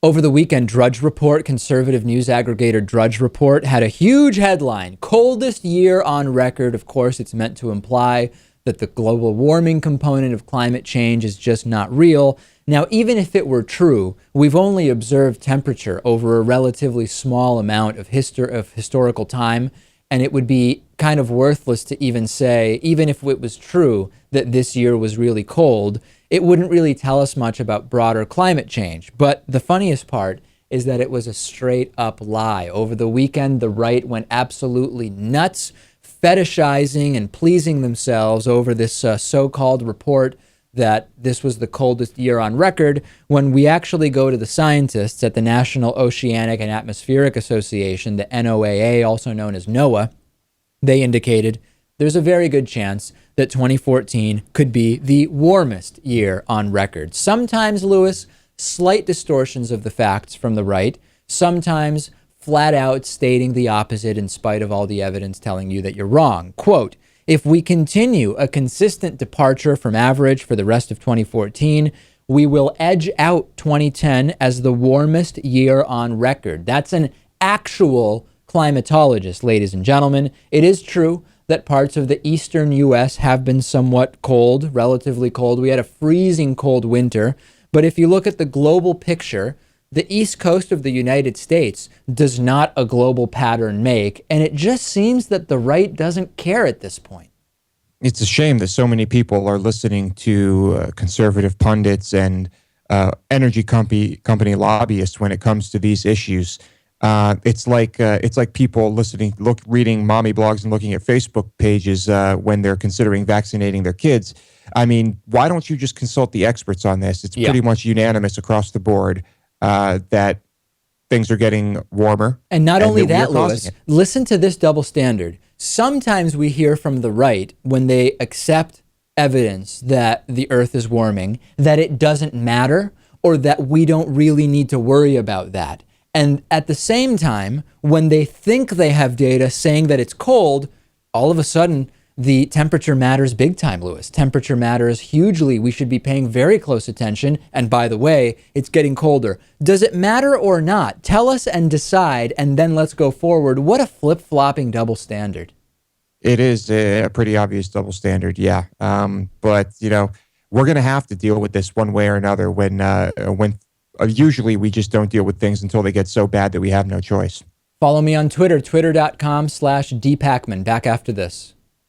Over the weekend, Drudge Report, conservative news aggregator Drudge Report, had a huge headline. Coldest year on record. Of course, it's meant to imply that the global warming component of climate change is just not real. Now, even if it were true, we've only observed temperature over a relatively small amount of historical time, and it would be kind of worthless to even say, even if it was true that this year was really cold, it wouldn't really tell us much about broader climate change. But the funniest part is that it was a straight up lie. Over the weekend, the right went absolutely nuts, fetishizing and pleasing themselves over this so-called report that this was the coldest year on record, when we actually go to the scientists at the National Oceanic and Atmospheric Association, the NOAA, also known as NOAA. They indicated there's a very good chance that 2014 could be the warmest year on record. Sometimes, Lewis, slight distortions of the facts from the right, sometimes flat out stating the opposite in spite of all the evidence telling you that you're wrong. Quote, if we continue a consistent departure from average for the rest of 2014, we will edge out 2010 as the warmest year on record. That's an actual climatologist, ladies and gentlemen. It is true that parts of the eastern U.S. have been somewhat cold, relatively cold. We had a freezing cold winter. But if you look at the global picture, the east coast of the United States does not a global pattern make, and it just seems that the right doesn't care at this point. It's a shame that so many people are listening to conservative pundits and energy company lobbyists when it comes to these issues. It's like people reading mommy blogs and looking at Facebook pages when they're considering vaccinating their kids. I mean, why don't you just consult the experts on this? It's pretty much unanimous across the board that things are getting warmer. And not only that, Lewis, listen to this double standard. Sometimes we hear from the right, when they accept evidence that the earth is warming, that it doesn't matter, or that we don't really need to worry about that. And at the same time, when they think they have data saying that it's cold, all of a sudden, the temperature matters big time, Lewis. Temperature matters hugely. We should be paying very close attention. And by the way, it's getting colder. Does it matter or not? Tell us and decide, and then let's go forward. What a flip-flopping double standard. It is a pretty obvious double standard, yeah. But, you know, we're going to have to deal with this one way or another when usually we just don't deal with things until they get so bad that we have no choice. Follow me on Twitter, twitter.com/dpakman. Back after this.